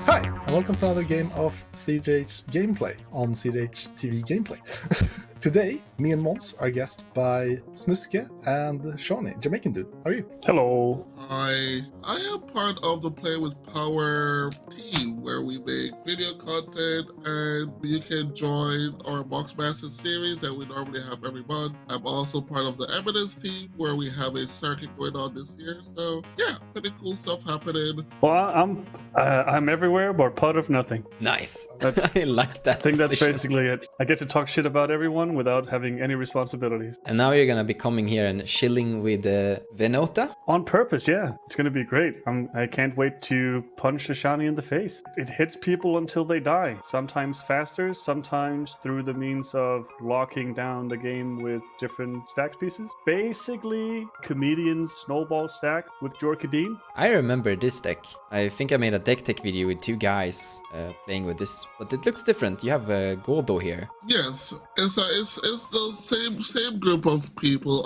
Hi, and welcome to another game of cEDH gameplay on cEDH TV Gameplay. Today, me and Mons are guested by Snuske and Shawnee, Jamaican dude. How are you? Hello. I am part of the Play with Power team where we make video content and you can join our Boxmaster series that we normally have every month. I'm also part of the Evidence team where we have a circuit going on this year. So yeah, pretty cool stuff happening. Well, I'm everywhere but part of nothing. Nice. That's- I like that. I think that's position. basically it. I get to talk shit about everyone without having any responsibilities. And now you're gonna be coming here and chilling with Winota. On purpose, yeah. It's gonna be great. I can't wait to punch Shani in the face. It hits people until they die. Sometimes faster, sometimes through the means of locking down the game with different stack pieces. Basically, comedian's snowball stack with Jorkadeen. I remember this deck. I think I made a deck tech video with two guys playing with this, but it looks different. You have Godo here. Yes, it's the same group of people,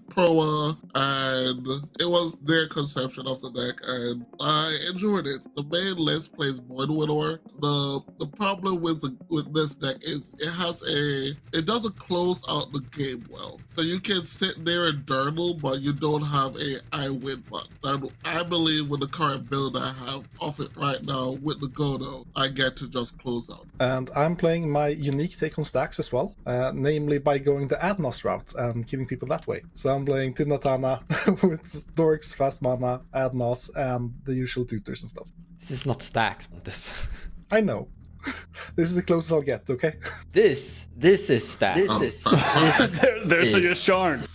Proa, and it was their conception of the deck, and I enjoyed it. The main list plays Void Winnower. The problem with this deck is it doesn't close out the game well. So you can sit there and durdle, but you don't have a I win button. And I believe with the current build I have of it right now with the Godo, I get to just close out. And I'm playing my unique take on stacks as well, namely by going the Adnos route and killing people that way. So I'm playing Tymna Tana with Dorks, Fast Mana, Adnos, and the usual tutors and stuff. This is not stacks, Pontus. I know. This is the closest I'll get, okay? This is stacks. This There's a is- Yasharn.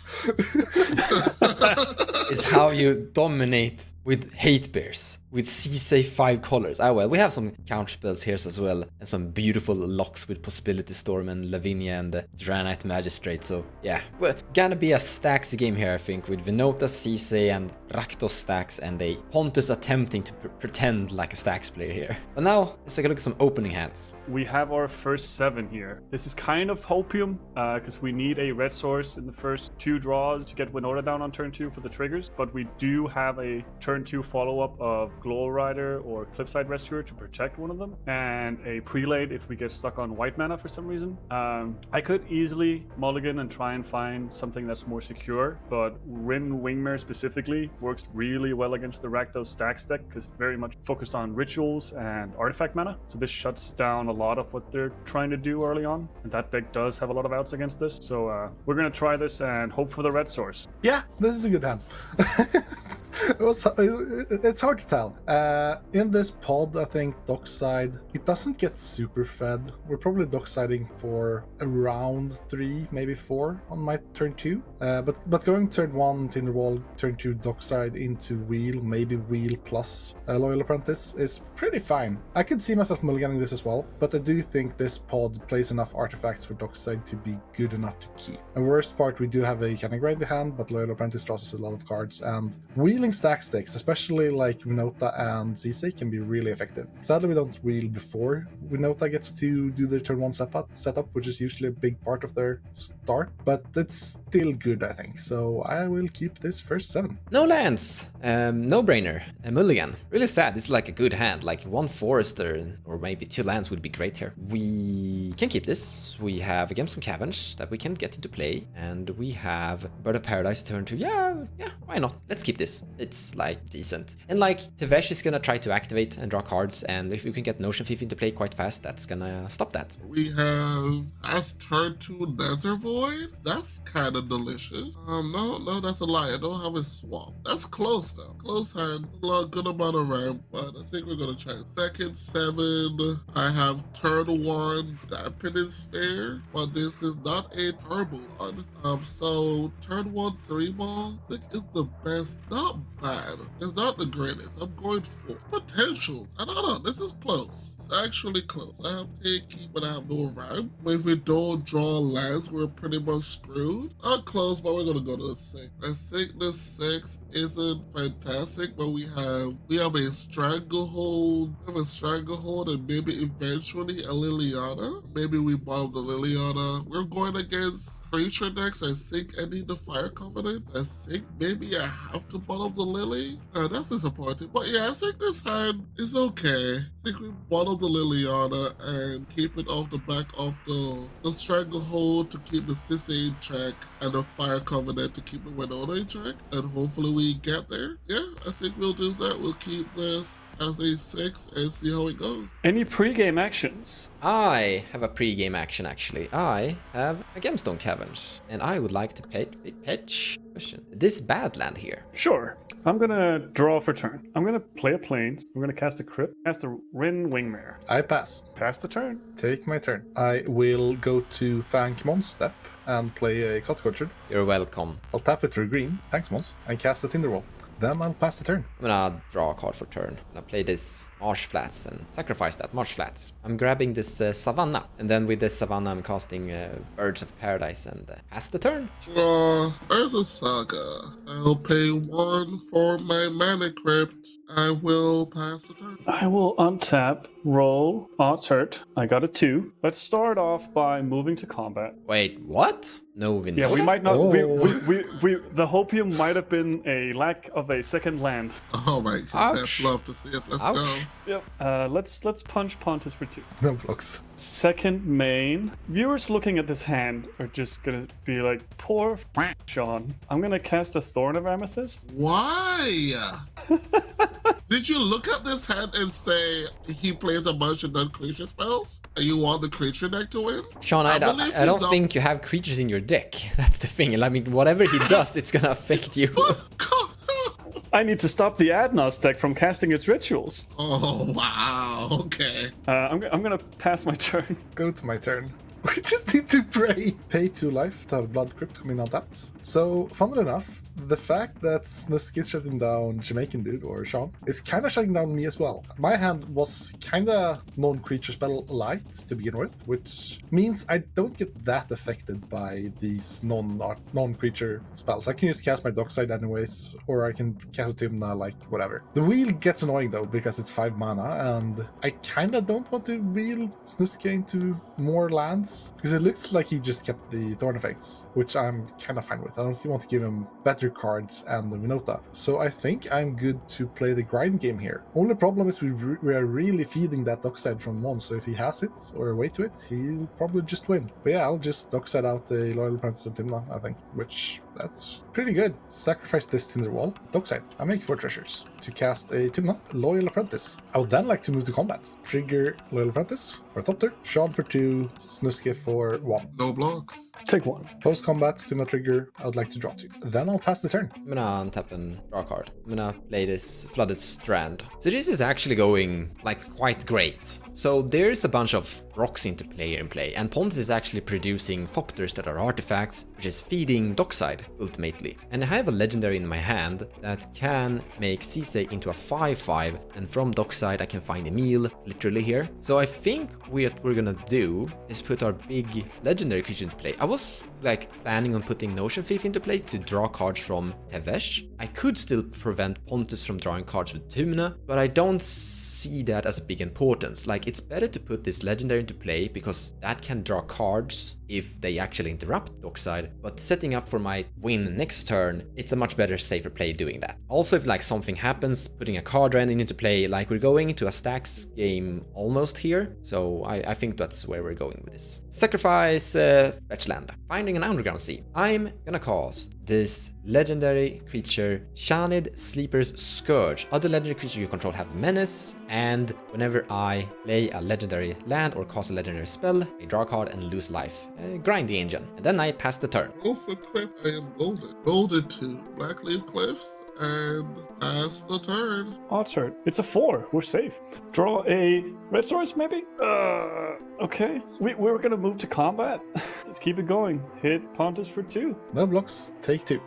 is how you dominate with hate bears, with Sisay 5 colors. Ah well, we have some counter spells here as well, and some beautiful locks with Possibility Storm and Lavinia and the Dranite Magistrate. So yeah, well, gonna be a staxy game here, I think, with Winota, Sisay, and Raktos stacks, and a Pontus attempting to pretend like a stacks player here. But now, let's take a look at some opening hands. We have our first 7 here. This is kind of hopium, because we need a red source in the first 2 draws to get Winota down on turn 2 for the triggers, but we do have a turn 2 follow-up of Glow Rider or Cliffside Rescuer to protect one of them, and a prelate if we get stuck on white mana for some reason. I could easily mulligan and try and find something that's more secure, but Rin Wingmare specifically works really well against the Rakdos stacks deck because very much focused on rituals and artifact mana, so this shuts down a lot of what they're trying to do early on, and that deck does have a lot of outs against this, so we're gonna try this and hope for the red source. Yeah, this is a good hand. It's hard to tell. In this pod, I think Dockside, it doesn't get super fed. We're probably Docksiding for around 3, maybe 4 on my turn 2. But going turn 1, Tinderwall, turn 2, Dockside into Wheel, maybe Wheel plus Loyal Apprentice is pretty fine. I could see myself mulliganing this as well, but I do think this pod plays enough artifacts for Dockside to be good enough to keep. And worst part, we do have a kind of grindy hand, but Loyal Apprentice draws us a lot of cards, and wheeling stack sticks, especially like Winota and Sisay, can be really effective. Sadly, we don't wheel before Winota gets to do their turn 1 setup, which is usually a big part of their start, but it's still good, I think. So I will keep this first 7. No lands, no brainer, a mulligan. Really sad. This is like a good hand, like 1 forester or maybe 2 lands would be great here. We can keep this. We have again some Caverns that we can get into play, and we have Bird of Paradise turn 2. Yeah, why not? Let's keep this. It's like decent. And like Tevesh is gonna try to activate and draw cards, and if you can get Notion Thief into play quite fast, that's gonna stop that. We have as turn 2 Nether Void. That's kind of delicious. No, that's a lie. I don't have a swamp. That's close though. Close hand. A good amount of ramp, but I think we're gonna try it. Second 7. I have turn 1 Dampen is fair, but this is not a turbo one. So turn 1 3 ball. I think is the best. Not bad. It's not the greatest. I'm going for potential. I don't know. This is close. It's actually close. I have Take, but I have no rhyme. If we don't draw lands, we're pretty much screwed. Not close, but we're gonna go to a 6. I think the 6 isn't fantastic, but we have a stranglehold. We have a stranglehold and maybe eventually a Liliana. Maybe we bottom the Liliana. We're going against creature decks. I think I need the Fire Covenant. I think maybe I have to bottom the Lily. That's disappointing. But yeah, I think this hand is okay. I think we bottom the Liliana and keep it off the back of the Stranglehold to keep the Sisay in check and the Fire Covenant to keep the Winota in check. And hopefully we get there. Yeah, I think we'll do that. We'll keep this as a 6 and see how it goes. Any pre-game actions? I have a pre-game action actually. I have a Gemstone Caverns, and I would like to pitch question. This bad land here. Sure. I'm gonna draw for turn. I'm gonna play a Plains. I'm gonna cast a Crypt, cast a Rin Wingmare. I pass. Pass the turn. Take my turn. I will go to thank Mon's step and play a Exotic Orchard. You're welcome. I'll tap it through green, thanks Mons, and cast a Tinderwall. Then I'll pass the turn. I'm gonna draw a card for turn. I'm gonna play this Marsh Flats and sacrifice that Marsh Flats. I'm grabbing this Savannah, and then with this Savannah I'm casting Birds of Paradise and pass the turn. Draw Urza Saga. I'll pay 1 for my Mana Crypt. I will pass the turn. I will untap, roll, odds hurt. I got a 2. Let's start off by moving to combat. Wait, what? No Winota? Yeah, we might not. Oh. The Hopium might have been a lack of a second land. Oh my goodness, Ouch. love to see it. Let's Ouch. go. Yep. Let's punch Pontus for 2. No blocks. Second main. Viewers looking at this hand are just gonna be like, poor Sean. I'm gonna cast a Thorn of Amethyst. Why? Did you look at this hand and say he plays a bunch of non-creature spells and you want the creature deck to win? Sean, I don't think you have creatures in your deck. That's the thing. I mean, whatever he does, it's gonna affect you. I need to stop the Adnos deck from casting its rituals. Oh, wow. Okay. I'm gonna pass my turn. Go to my turn. We just need to pray. Pay 2 life to have Blood Crypt coming out that. So, funnily enough, the fact that Snusk is shutting down Jamaican Dude, or Sean, is kind of shutting down me as well. My hand was kind of non-creature spell light to begin with, which means I don't get that affected by these non-creature spells. I can just cast my Dockside anyways, or I can cast a Tymna, like, whatever. The wheel gets annoying though, because it's 5 mana, and I kind of don't want to wheel Snusk into more lands, because it looks like he just kept the Thorn effects, which I'm kind of fine with. I don't want to give him better cards and the Winota. So I think I'm good to play the grind game here. Only problem is we are really feeding that Dockside from Mon, so if he has it or a way to it, he'll probably just win. But yeah, I'll just Dockside out a Loyal Apprentice and Tymna, I think, which that's pretty good. Sacrifice this Tinderwall. Dockside. I make 4 treasures to cast a Tymna Loyal Apprentice. I would then like to move to combat. Trigger Loyal Apprentice for top tier, Sean for 2, Snuske for 1. No blocks. Take 1. Post combat, Tymna trigger, I would like to draw 2. Then I'll pass the turn. I'm gonna untap and draw a card. I'm gonna play this Flooded Strand. So this is actually going like quite great. So there's a bunch of rocks into play, and Pontus is actually producing Thopters that are artifacts, which is feeding Dockside ultimately. And I have a legendary in my hand that can make Sisay into a 5/5, and from Dockside I can find a meal literally here. So I think what we're gonna do is put our big legendary creature into play. I was like planning on putting Notion Thief into play to draw cards from Tevesh. I could still prevent Pontus from drawing cards with Tymna, but I don't see that as a big importance. Like, it's better to put this legendary into play because that can draw cards if they actually interrupt Dockside, but setting up for my win next turn, it's a much better, safer play doing that. Also, if like something happens, putting a card ending into play, like we're going into a stacks game almost here, so I think that's where we're going with this. Sacrifice fetch land. Finding an underground sea. I'm gonna cast this legendary creature, Shanid Sleeper's Scourge. Other legendary creatures you control have menace, and whenever I play a legendary land or cast a legendary spell, I draw a card and lose life. Grind the engine. And then I pass the turn. Go for Cliff, I am golden. Golden 2, Blackleaf Cliffs, and pass the turn. Odds hurt. It's a 4. We're safe. Draw a red source, maybe? Okay. We were gonna move to combat. Let's keep it going. Hit Pontus for 2. No blocks, take 2.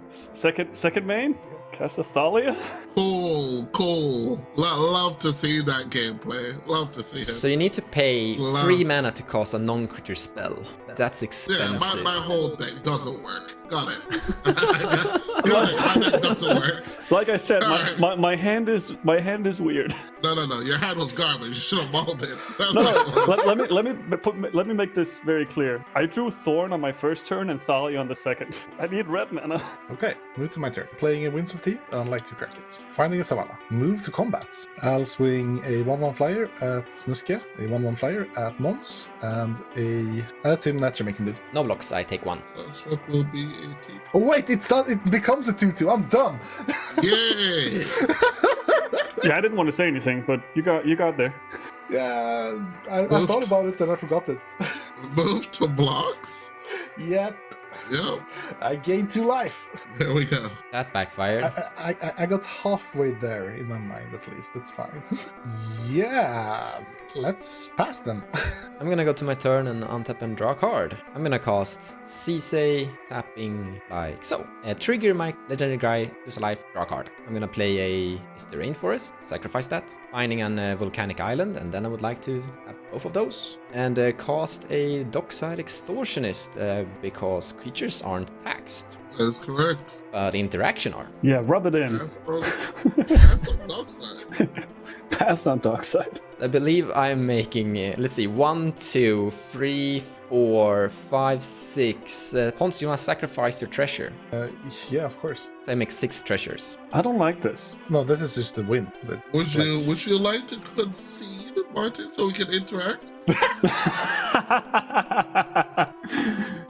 Second main. Cast a Thalia. Cool. Love to see that gameplay. Love to see it. So you need to pay 3 mana to cast a non-creature spell. That's expensive. Yeah, my whole thing doesn't work. Got it. Got it. My deck doesn't work. Like I said, Alright. my hand is weird. No. Your hand was garbage. You should have mauled it. That's No, what it was. let me make this very clear. I drew Thorn on my first turn and Thalia on the second. I need red mana. Okay, move to my turn. Playing a Winds of Teeth, and I'd like to crack it. Finding a Savannah. Move to combat. I'll swing a 1/1 flyer at Snuske, a 1/1 flyer at Mons, and a Tymna Tana. No blocks, I take 1. Construct will be 18. Oh wait, it becomes a 2/2. I'm dumb. Yay! Yeah, I didn't want to say anything, but you got there. Yeah, I thought about it and I forgot it. Move to blocks. Yep, Yep. I gained 2 life. There we go. That backfired. I got halfway there in my mind, at least. That's fine. Yeah, let's pass then. I'm gonna go to my turn and untap and draw a card. I'm gonna cast Sisay, tapping like so. Trigger my legendary guy, lose a life, draw a card. I'm gonna play a Misty Rainforest, sacrifice that, finding a volcanic island, and then I would like to have both of those. And cast a Dockside Extortionist, because creatures aren't taxed, That's correct. but interaction are. Yeah, rub it in. That's on dog side. Pass on Dockside. I believe I'm making, let's see, 1, 2, 3, 4, 5, 6. Pontus, you want to sacrifice your treasure. Yeah, of course. So I make 6 treasures. I don't like this. No, this is just a win. Would you like to concede, Martin, so we can interact?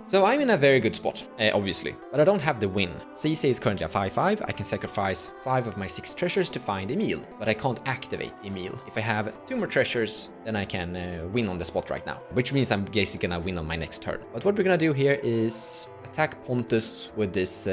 So I'm in a very good spot, obviously, but I don't have the win. Sisay is currently a 5/5. I can sacrifice 5 of my 6 treasures to find Emil, but I can't activate Emil. If I have 2 more treasures, then I can win on the spot right now, which means I'm basically gonna win on my next turn. But what we're gonna do here is attack Pontus with this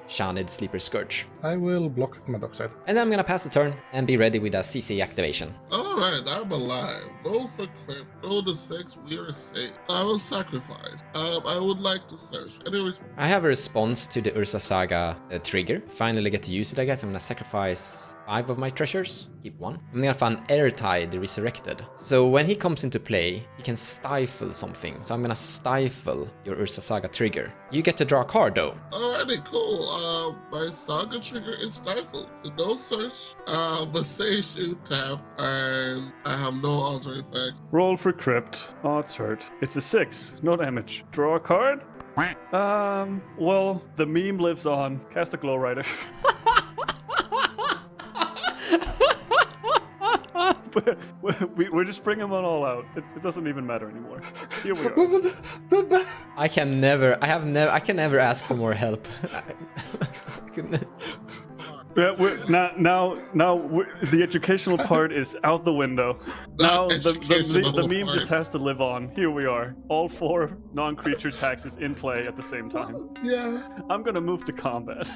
Shanid Sleeper Scourge. I will block with my Dockside. And then I'm gonna pass the turn and be ready with a CC activation. Alright, I'm alive. Roll for crit. Roll the 6. We are safe. I will sacrifice. I would like to search. Anyways, I have a response to the Ursa Saga trigger. Finally get to use it, I guess. I'm gonna sacrifice 5 of my treasures, keep 1. I'm gonna find Airtide the Resurrected. So when he comes into play, he can stifle something. So I'm gonna stifle your Ursa Saga trigger. You get to draw a card though. alrighty, cool. My saga trigger is stifled. So no search. But say shoot tap, and I have no alter effect. Roll for crypt. Odds hurt. It's a 6. No damage. Draw a card. Well, the meme lives on. Cast a Glow Rider. We're just bringing them all out. It doesn't even matter anymore. Here we are. I can never ask for more help. Yeah, now the educational part is out the window. Now the meme just has to live on. Here we are. All 4 non-creature taxes in play at the same time. Yeah. I'm gonna move to combat.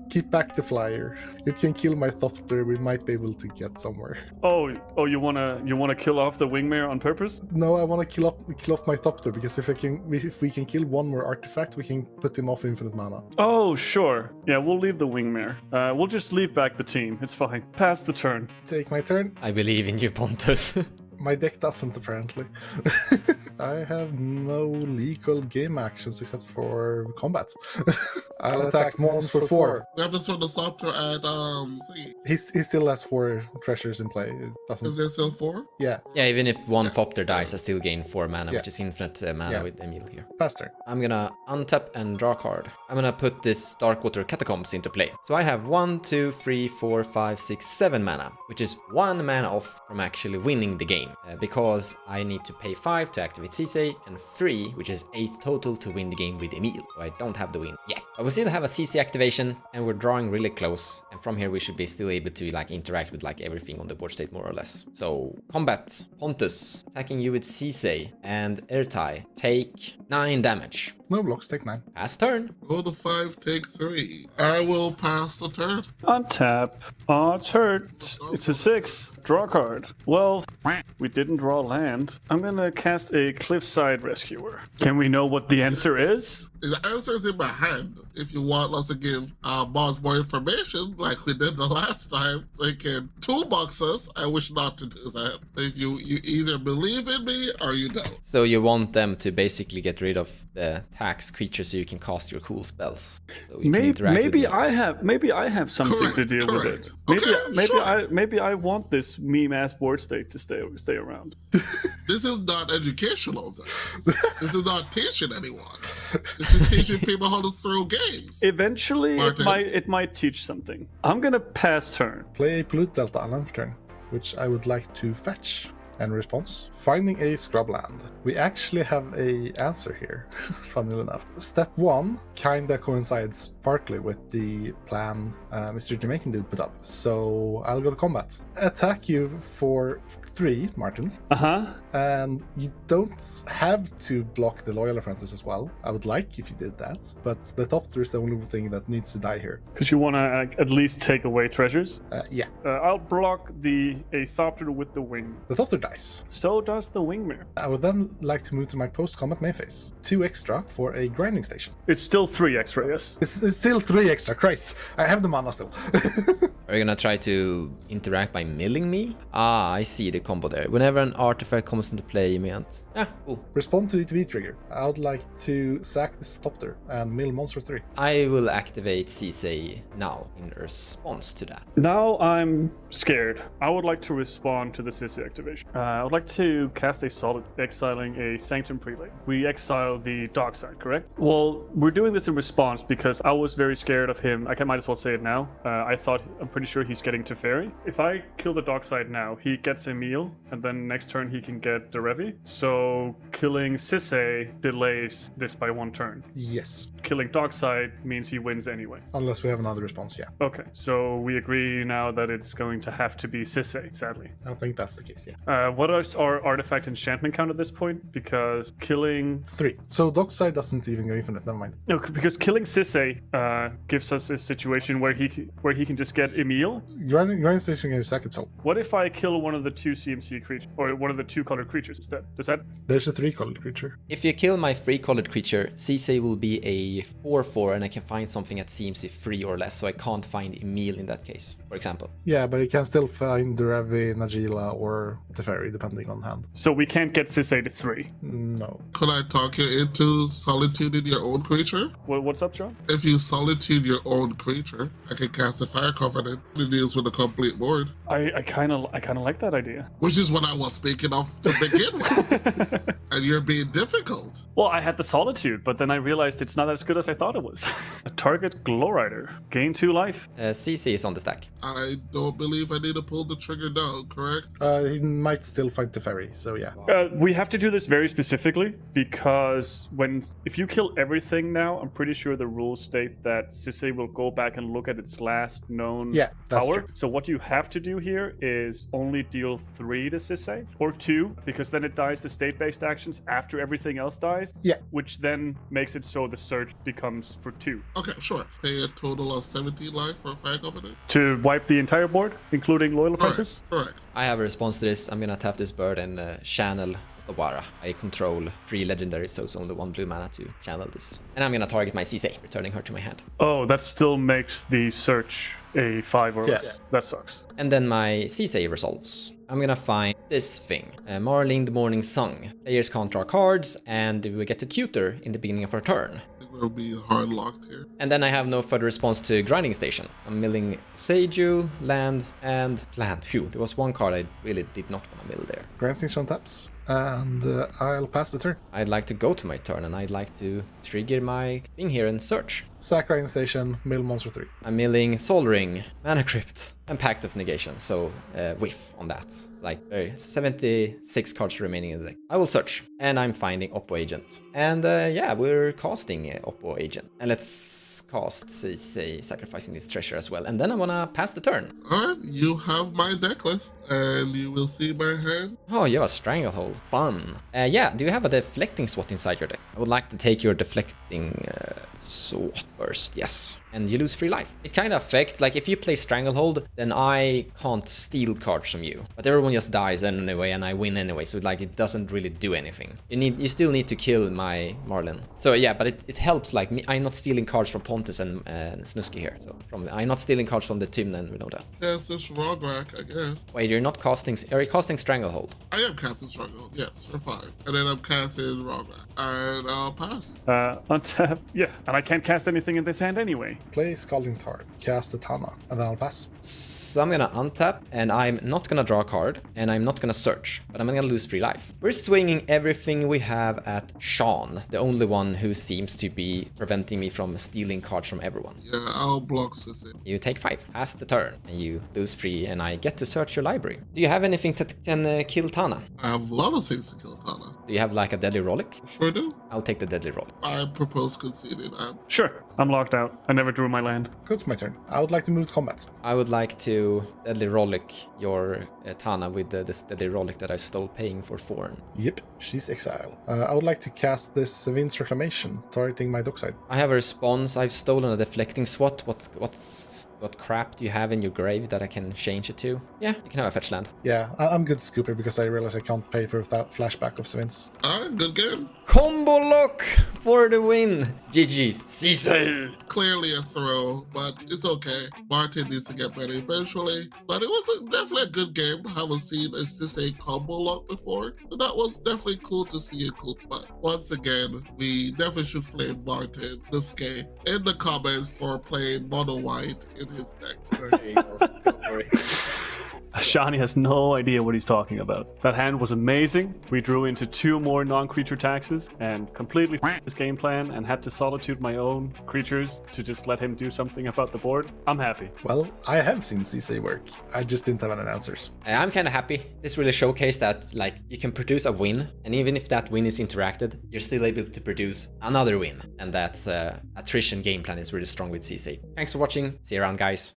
Keep back the flyer. It can kill my Thopter. We might be able to get somewhere. Oh, you wanna kill off the Wingmare on purpose? No, I want to kill off my Thopter because if we can kill 1 more artifact, we can put him off infinite mana. Oh, sure. Yeah, we'll leave the Wingmare. We'll just leave back the team. It's fine. Pass the turn. Take my turn. I believe in you, Pontus. My deck doesn't, apparently. I have no legal game actions except for combat. I'll attack Mons for 4. We have to throw the Thopter at see. He still has 4 treasures in play. It doesn't. Is there still 4? Yeah, Yeah, even if 1 Thopter dies, I still gain 4 mana, Yeah. which is infinite mana Yeah. with Emil here. faster. I'm gonna untap and draw a card. I'm gonna put this Darkwater Catacombs into play. So I have 1, 2, 3, 4, 5, 6, 7 mana, which is 1 mana off from actually winning the game. Because I need to pay 5 to activate Sisay, and 3, which is 8 total to win the game with Emil. So I don't have the win yet. But we still have a CC activation, and we're drawing really close. And from here we should be still able to like interact with like everything on the board state more or less. So combat, Pontus attacking you with Sisay and Ertai, take 9 damage. No blocks, take 9. Pass turn. Roll the 5, take 3. I will pass the turn. Untap. Oh, it's hurt. It's a 6. Draw card. Well, we didn't draw land. I'm gonna cast a Cliffside Rescuer. Can we know what the answer is? The answer is in my hand. If you want us to give Moz more information, like we did the last time, so you can toolbox us, I wish not to do that. So if you either believe in me or you don't. So you want them to basically get rid of the tax creature so you can cast your cool spells. So you can interact with Maybe me. I have something Correct, to deal with correct. it. Okay, sure. Maybe I want this meme ass board state to stay around. This is not educational, though. This is not teaching anyone. This is teaching people how to throw games. Eventually, Martin. it might teach something. I'm gonna pass turn. Play a Pollute Delta on end of turn, which I would like to fetch. And response, finding a scrubland. We actually have a answer here, funnily enough. Step 1 kinda coincides partly with the plan Mr. Jamaican dude put up. So I'll go to combat. Attack you for 3, Martin. And you don't have to block the Loyal Apprentice as well. I would like if you did that, but the Thopter is the only thing that needs to die here. Because you want to at least take away treasures? Yeah. I'll block a Thopter with the wing. The Thopter dies. So does the Wingmare. I would then like to move to my post-combat main phase. 2 extra for a grinding station. It's still 3 extra, yes? It's still 3 extra, Christ. I have the mana still. Are you gonna try to interact by milling me? Ah, I see the combo there. Whenever an artifact comes into play, you meant. Yeah, cool. Respond to the ETB trigger. I would like to sack this Thopter and mill monster 3. I will activate Sisay now in response to that. Now I'm scared. I would like to respond to the Sisay activation. I would like to cast a Solid, exiling a Sanctum Prelate. We exile the Dark Side, correct? Well, we're doing this in response because I was very scared of him. I might as well say it now. I'm pretty sure he's getting Teferi. If I kill the Dark Side now, he gets a meal, and then next turn he can get the Revi. So killing Sisay delays this by 1 turn. Yes. Killing Dark Side means he wins anyway. Unless we have another response, yeah. Okay, so we agree now that it's going to have to be Sisay, sadly. I don't think that's the case, yeah. What is our artifact enchantment count at this point? Because killing... 3. So Dockside doesn't even go infinite, never mind. No, because killing Sisay gives us a situation where he can just get Emil. Grinding Station can sack itself. What if I kill one of the 2 CMC creatures, or one of the 2 colored creatures instead? Does that... There's a 3-colored creature. If you kill my 3-colored creature, Sisay will be a 4/4 and I can find something at CMC 3 or less, so I can't find Emil in that case, for example. Yeah, but you can still find Derevi, Najila, or Teferi, depending on hand. So we can't get Sisay to 3? No. Could I talk you into solitude your own creature? What's up, John? If you solitude your own creature, I can cast a Fire Covenant. It deals with a complete board. I kind of like that idea. Which is what I was speaking of to begin with. And you're being difficult. Well, I had the Solitude, but then I realized it's not as good as I thought it was. A target Glowrider. Gain 2 life. Sisay is on the stack. I don't believe I need to pull the trigger down, correct? He might still find Teferi, so yeah. We have to do this very specifically because if you kill everything now, I'm pretty sure the rules state that Sisay will go back and look at its last known that's power. true. So what you have to do here is only deal 3 to Sisay, or 2, because then it dies to state-based actions after everything else dies. Yeah. Which then makes it so the search becomes for 2. Okay, sure. Pay a total of 17 life for a Fire Covenant. To wipe the entire board, including Loyal Apprentice? Correct. I have a response to this. I'm gonna tap this bird and channel Otawara. I control 3 legendaries, so it's only 1 blue mana to channel this. And I'm gonna target my Sisay, returning her to my hand. Oh, that still makes the search a 5 or less. Yeah. That sucks. And then my Sisay resolves. I'm gonna find this thing. Marling the Morning Song. Players can't draw cards, and we get to tutor in the beginning of our turn. We'll be hard locked here. And then I have no further response to Grinding Station. I'm milling Seiju, land, and land. Phew, there was 1 card I really did not want to mill there. Grinding Station taps, and I'll pass the turn. I'd like to go to my turn, and I'd like to trigger my thing here and search. Sack Grinding Station, mill monster 3. I'm milling Soul Ring, Mana Crypt, and Pact of Negation, so whiff on that. Like 76 cards remaining in the deck. I will search, and I'm finding Oppo Agent. And yeah, we're casting Oppo Agent. And let's cast Sisay, sacrificing this treasure as well. And then I wanna pass the turn. Alright, you have my deck list, and you will see my hand. Oh, you have a Stranglehold. Fun. Yeah, do you have a deflecting SWAT inside your deck? I would like to take your deflecting SWAT first, yes. And you lose 3 life. It kind of affects, like if you play Stranglehold, then I can't steal cards from you. But everyone just dies anyway, and I win anyway, so like it doesn't really do anything. You still need to kill my Marlin. So yeah, but it helps, like me, I'm not stealing cards from Pontus and Snusky here. So I'm not stealing cards from the Tymna and Winota. Yes, it's Rograkh, I guess. Wait, you're not casting, are you casting Stranglehold? I am casting Struggle, yes, for 5. And then I'm casting Rograkh. And I'll pass. Untap. Yeah, and I can't cast anything in this hand anyway. Play Scalding Tarn, cast a Tana, and then I'll pass. So I'm gonna untap, and I'm not gonna draw a card, and I'm not gonna search, but I'm gonna lose 3 life. We're swinging everything we have at Sean, the only one who seems to be preventing me from stealing cards from everyone. Yeah, I'll block Sisay. You take 5, pass the turn, and you lose 3, and I get to search your library. Do you have anything that can kill Tana? I have a lot of things to kill Tana. Do you have like a deadly relic? Sure do. I'll take the deadly relic. I propose conceding. Sure, I'm locked out. I never drew my land. Go to my turn. I would like to move to combat. I would like to deadly relic your Tana with this deadly relic that I stole paying for Thorn. Yep, she's exile. I would like to cast this Vin's Reclamation, targeting my dockside. I have a response. I've stolen a deflecting SWAT. What crap do you have in your grave that I can change it to? Yeah, you can have a fetch land. Yeah, I'm good Scooper because I realize I can't pay for that flashback of Vin's. Alright, good game. Combo lock for the win. GG's. Sisay. Clearly a throw, but it's okay. Martin needs to get better eventually. But it was definitely a good game. I haven't seen a Sisay combo lock before. So that was definitely cool to see it cool. But once again, we definitely should flame Martin this game in the comments for playing mono white in his deck. Shani has no idea what he's talking about. That hand was amazing. We drew into 2 more non-creature taxes and completely his game plan and had to solitude my own creatures to just let him do something about the board. I'm happy. Well, I have seen Sisay work. I just didn't have any answers. I'm kind of happy. This really showcased that like you can produce a win, and even if that win is interacted, you're still able to produce another win. And that attrition game plan is really strong with Sisay. Thanks for watching. See you around, guys.